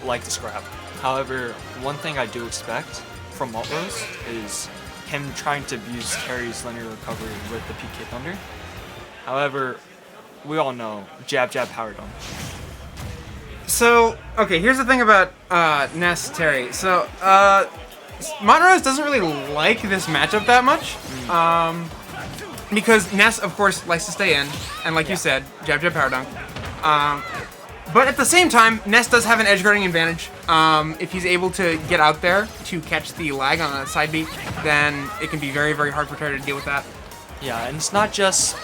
like to scrap. However, one thing I do expect from Montrose is him trying to abuse Terry's linear recovery with the PK Thunder. However, we all know jab jab power dunk. So, okay, here's the thing about Ness Terry. So, Montrose doesn't really like this matchup that much. Because Ness, of course, likes to stay in, and like you said, jab jab power dunk. But at the same time, Ness does have an edge guarding advantage. If he's able to get out there to catch the lag on a side beat, then it can be very, very hard for Terry to deal with that. Yeah, and it's not just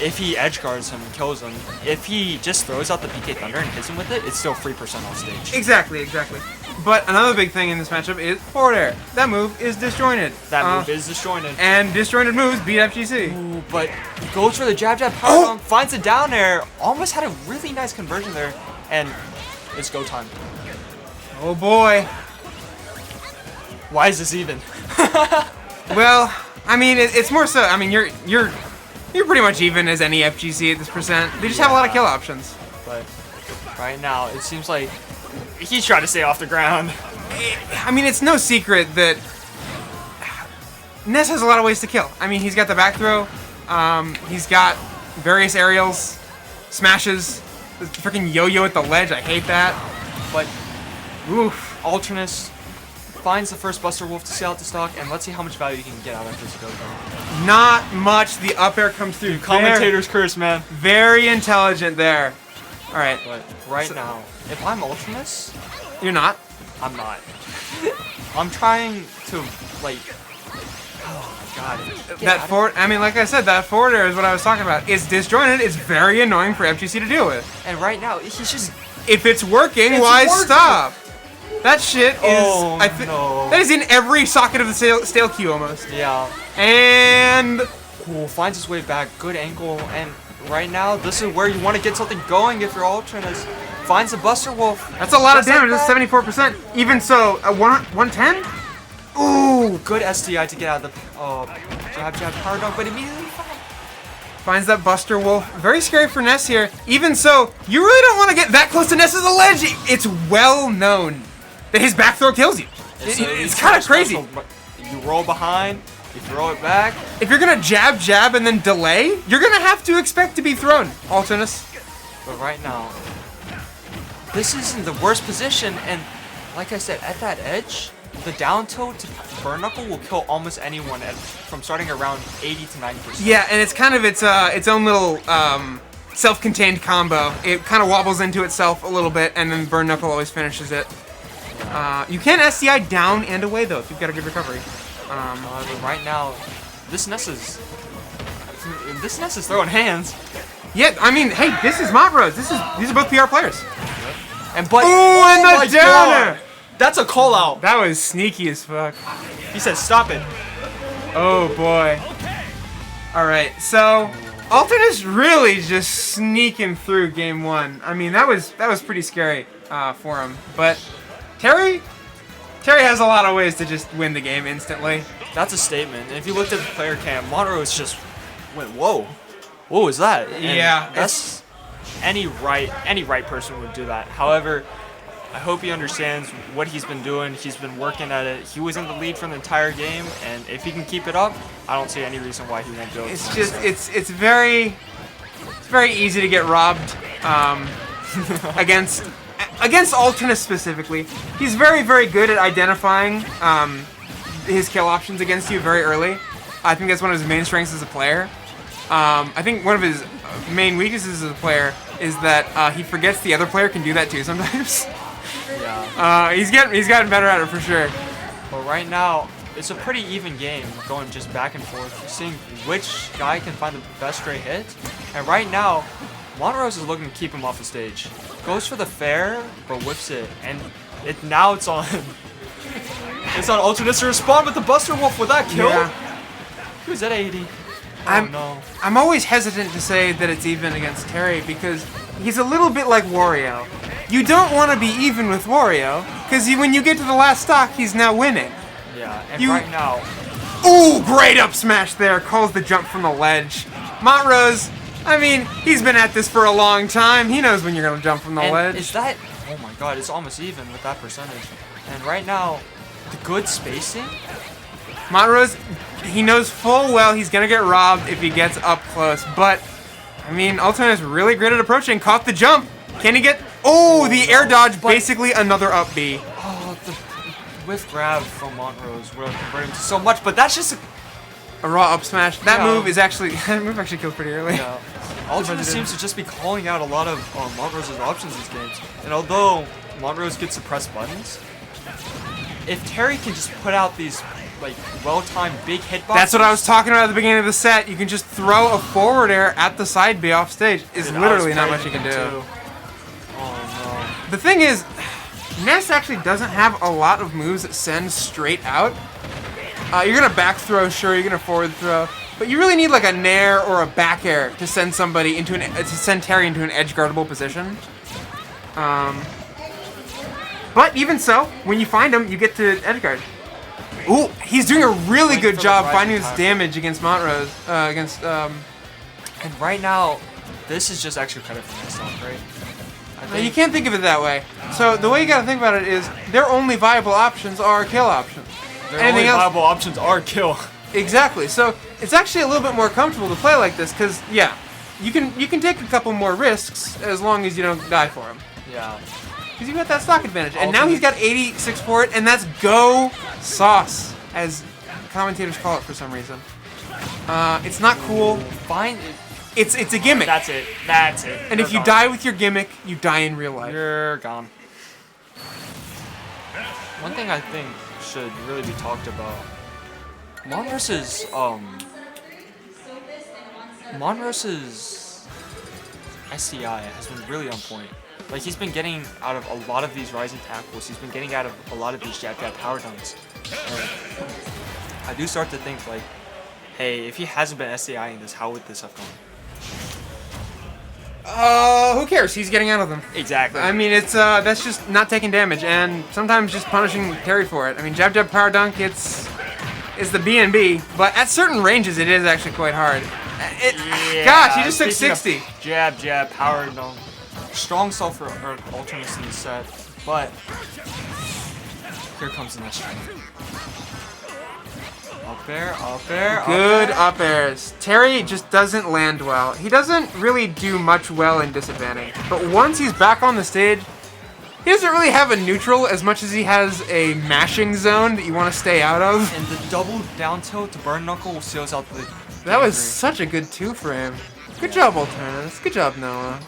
if he edge guards him and kills him. If he just throws out the PK Thunder and hits him with it, it's still 3% off stage. Exactly, exactly. But another big thing in this matchup is forward air. That move is disjointed. That move is disjointed. And disjointed moves beat FGC. Ooh, but goes for the jab jab power dunk, finds a down air, almost had a really nice conversion there, and it's go time. Oh boy. Why is this even? Well, I mean, it's more so. I mean, you're pretty much even as any FGC at this percent. They just have a lot of kill options. But right now, it seems like he's trying to stay off the ground. I mean, it's no secret that Ness has a lot of ways to kill. I mean, he's got the back throw. He's got various aerials, smashes, the freaking yo-yo at the ledge. I hate that. But oof. Alternis finds the first Buster Wolf to see out the stock, and let's see how much value he can get out of this go down. Not much. The up air comes through. Commentator's curse, man. Very intelligent there. All right. But right now, if I'm Alternis, you're not. I'm not. I'm trying to like. Oh god. That forward. I mean, like I said, that forward air is what I was talking about. It's disjointed. It's very annoying for FGC to deal with. And right now, he's just. If it's working, why stop? That shit is. Oh, no. That is in every socket of the stale Q almost. Yeah. And. Cool. Finds his way back. Good angle. And right now, this is where you want to get something going if you're Alternis. Finds a Buster Wolf. That's a lot of damage. That's 74%. Even so, 110? Ooh, good SDI to get out of the jab jab power dunk, but immediately finds that Buster Wolf. Very scary for Ness here. Even so, you really don't want to get that close to Ness's ledge. It's well known that his back throw kills you. It's kind of crazy. You roll behind, you throw it back. If you're gonna jab and then delay, you're gonna have to expect to be thrown, Alternis. But right now, this is in the worst position, and like I said, at that edge, the down tilt to burn knuckle will kill almost anyone from starting around 80 to 90%. Yeah, and it's kind of its own little self-contained combo. It kind of wobbles into itself a little bit, and then burn knuckle always finishes it. You can SDI down and away though if you've got a good recovery. But right now, this Ness is throwing hands. Yeah, I mean, hey, this is Montrose. These are both PR players. And but and the downer. That's a call out. That was sneaky as fuck. He said, "Stop it." Oh boy. All right, so Alternis really just sneaking through game one. I mean, that was pretty scary for him. But Terry has a lot of ways to just win the game instantly. That's a statement. And if you looked at the player cam, Montrose just went, "Whoa, what was that?" And yeah, that's any right person would do that. However, I hope he understands what he's been doing. He's been working at it. He was in the lead for the entire game, and if he can keep it up, I don't see any reason why he won't be able to. It's just it's very easy to get robbed against Alternis specifically. He's very good at identifying his kill options against you very early. I think that's one of his main strengths as a player. I think one of his main weaknesses as a player is that he forgets the other player can do that too sometimes. Yeah. He's gotten better at it for sure. But right now, it's a pretty even game, going just back and forth, seeing which guy can find the best straight hit. And right now, Montrose is looking to keep him off the stage. Goes for the fair, but whiffs it, and now it's on. It's on Alternis to respond with the Buster Wolf with that kill. Yeah. He was at 80. I'm always hesitant to say that it's even against Terry because he's a little bit like Wario. You don't want to be even with Wario because when you get to the last stock, he's now winning. Yeah, and right now. Ooh, great up smash there. Calls the jump from the ledge. Montrose, I mean, he's been at this for a long time. He knows when you're going to jump from the ledge. Is that Oh my god, it's almost even with that percentage. And right now, the good spacing. Montrose, he knows full well he's gonna get robbed if he gets up close, but I mean, Alternis is really great at approaching. Caught the jump. Can he get? Oh, the air dodge, basically another up B. Oh, the whiff grab from Montrose would have converted him to so much, but that's just a raw up smash. That Yeah. move is actually that move actually killed pretty early. Yeah. Alternis seems to just be calling out a lot of Montrose's options these games. And although Montrose gets suppressed buttons, if Terry can just put out these like well-timed big hitboxes. That's what I was talking about at the beginning of the set. You can just throw a forward air at the side B off stage. It's literally not much you can do. Oh The thing is, Ness actually doesn't have a lot of moves that send straight out. You're gonna back throw, sure. You're gonna forward throw, but you really need like a nair or a back air to send somebody into to send Terry into an edge guardable position. But even so, when you find him, you get to edge guard. Ooh, he's doing a really good job finding his damage against Montrose. And right now, this is just extra credit for myself, right? You can't think of it that way. So the way you gotta think about it is their only viable options are kill options. Their only viable options are kill. Exactly. So it's actually a little bit more comfortable to play like this because yeah, you can take a couple more risks as long as you don't die for him. Yeah. Because you got that stock advantage, and now he's got 86 for it, and that's go sauce, as commentators call it for some reason. It's not cool. Fine. It's a gimmick. That's it. That's it. And if you die with your gimmick, you die in real life. You're gone. One thing I think should really be talked about. Montrose's SCI has been really on point. Like, he's been getting out of a lot of these rising tackles. He's been getting out of a lot of these jab power dunks. And I do start to think, like, hey, if he hasn't been SCIing this, how would this have gone? Who cares? He's getting out of them. Exactly. I mean, it's that's just not taking damage, and sometimes just punishing Terry for it. I mean, jab power dunk, it's the B&B, but at certain ranges, it is actually quite hard. Yeah, Gosh, he just took 60. Jab, power dunk. Strong self for Alternis in the set, but here comes the next strike. Up air. Good up airs. Terry just doesn't land well. He doesn't really do much well in disadvantage, but once he's back on the stage, he doesn't really have a neutral as much as he has a mashing zone that you want to stay out of. And the double down tilt to burn knuckle seals out the. That was such a good 2 for him. Good job, Alternis. Good job, Noah.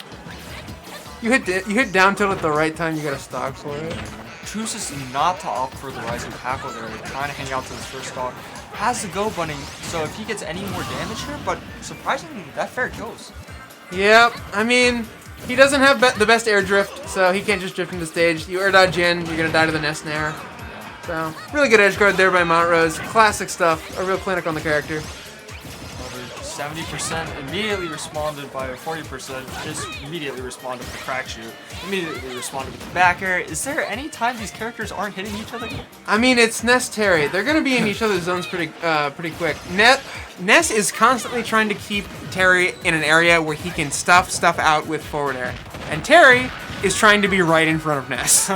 You hit down tilt at the right time. You got a stock for it. Chooses not to opt for the rising tackle there, trying to hang out to his first stock. Has the go bunny, so if he gets any more damage here, but surprisingly, that fair kills. Yep. I mean, he doesn't have the best air drift, so he can't just drift into stage. You air dodge in, you're gonna die to the nest snare. So really good edge guard there by Montrose. Classic stuff. A real clinic on the character. 70% immediately responded by 40%. Just immediately responded with the crack shoot. Immediately responded with the back air. Is there any time these characters aren't hitting each other? I mean, it's Ness Terry. They're gonna be in each other's zones pretty quick. Ness is constantly trying to keep Terry in an area where he can stuff out with forward air, and Terry is trying to be right in front of Ness.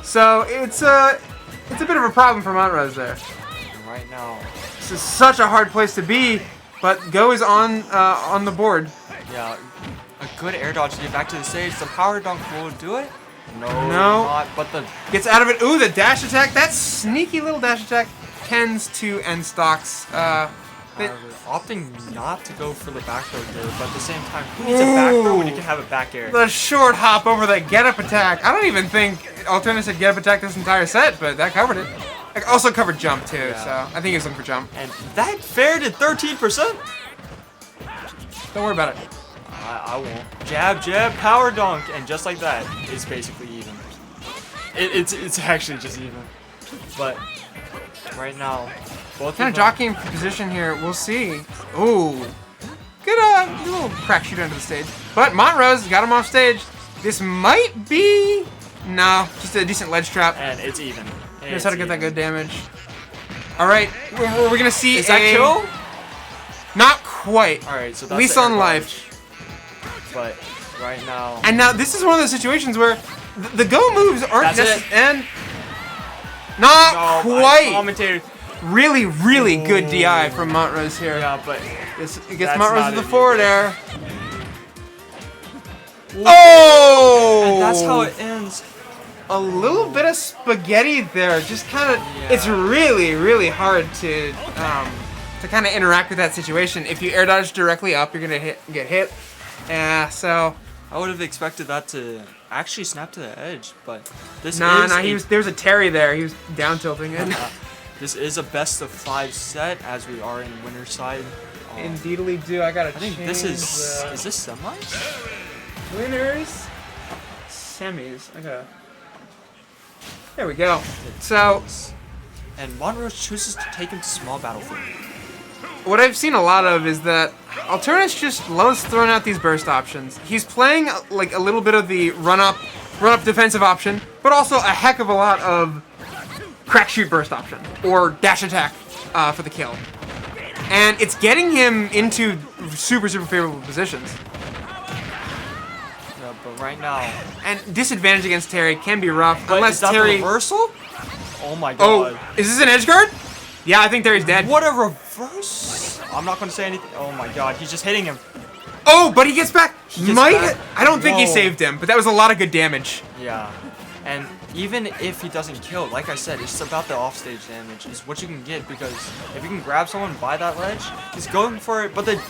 So it's a bit of a problem for Montrose there. Right now, this is such a hard place to be. But Go is on the board. Yeah, a good air dodge to get back to the stage. The power dunk will do it. No, not. But the gets out of it. Ooh, the dash attack. That sneaky little dash attack tends to end stocks. Opting not to go for the back throw there, but at the same time, who needs a back throw when you can have a back air? The short hop over that get up attack. I don't even think Alternis had get up attack this entire set, but that covered it. Also covered jump too, so I think he was looking for jump. And that fair did 13%. Don't worry about it. I won't. Jab, power dunk, and just like that, it's basically even. It's actually just even. But right now, both kind of jockeying for position here. We'll see. Ooh, good little crack shoot under the stage. But Montrose got him off stage. This might be just a decent ledge trap. And it's even. Here's how to get that good damage. All right, we're gonna see. Is that kill? Not quite. All right, so that's at least on life. But right now. And now this is one of those situations where the go moves aren't That's it. and not Oh, quite. Commentator. Really, really good DI from Montrose here. Yeah, but It gets that's Montrose not with the it forward either. air. Oh! and that's how it ends. A little bit of spaghetti there. Just kind of. Yeah. It's really, really hard to kind of interact with that situation. If you air dodge directly up, you're gonna get hit. Yeah. So. I would have expected that to actually snap to the edge, but this Nah, is there was a Terry there. He was down tilting it. this is a best of 5 set as we are in winner's side. Indeedly do. I gotta I think this is this semis? winners semis. I gotta. There we go. So And Montrose chooses to take him to small battlefield. what I've seen a lot of is that Alternis just loves throwing out these burst options. He's playing like a little bit of the run up defensive option, but also a heck of a lot of crack shoot burst option or dash attack for the kill. And it's getting him into super favorable positions. Yeah, but right now, And disadvantage against Terry can be rough but unless is that Terry. the reversal? Oh my Oh, god! is this an edge guard? Yeah, I think Terry's dead. What a reverse! I'm not going to say anything. Oh my god, he's just hitting him. Oh, but he gets back. gets Might. back. I don't think he Whoa. saved him, but that was a lot of good damage. Yeah, and even if he doesn't kill, like I said, it's about the offstage damage. Is what you can get because if you can grab someone by that ledge, he's going for it. But the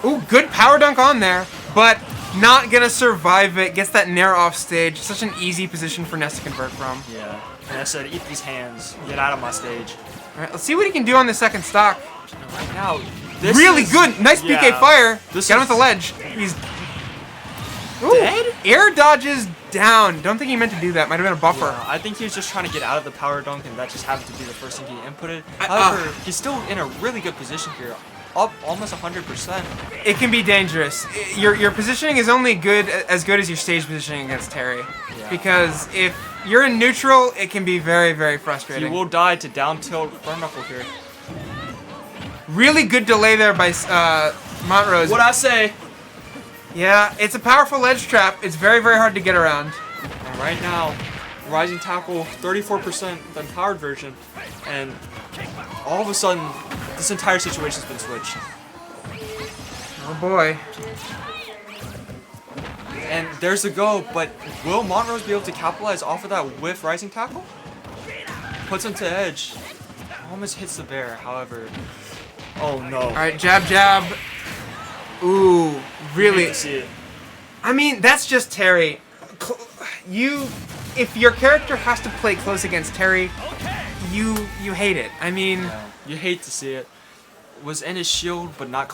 Ooh, good power dunk on there, but not gonna survive it. Gets that nair off stage. Such an easy position for Ness to convert from. yeah, and I said, eat these hands, get out of my stage. All right, let's see what he can do on the second stock. And right now, this Really is- good. Nice PK yeah, fire. this Got him is- with the ledge. He's Ooh, Dead? Air dodges down. Don't think he meant to do that. Might have been a buffer. Yeah, I think he was just trying to get out of the power dunk, and that just happened to be the first thing he inputted. I- However, he's still in a really good position here, up almost 100%. It can be dangerous. Your positioning is only good as your stage positioning against Terry. Yeah. Because if you're in neutral, it can be very, very He frustrating. will die to down tilt front knuckle here. Really good delay there by Montrose. What I say? Yeah, it's a powerful ledge trap. It's very, very hard to get around. And right now, rising tackle 34% the empowered version, and all of a sudden, this entire situation's been switched. Oh boy. And there's the go, but will Montrose be able to capitalize off of that with rising tackle? Puts him to edge. Almost hits the bear, however. Oh no. Alright, jab, jab. Ooh, really? You see it. I mean, that's just Terry. If your character has to play close against Terry, you hate it. I mean, You hate to see it. Was in his shield, but not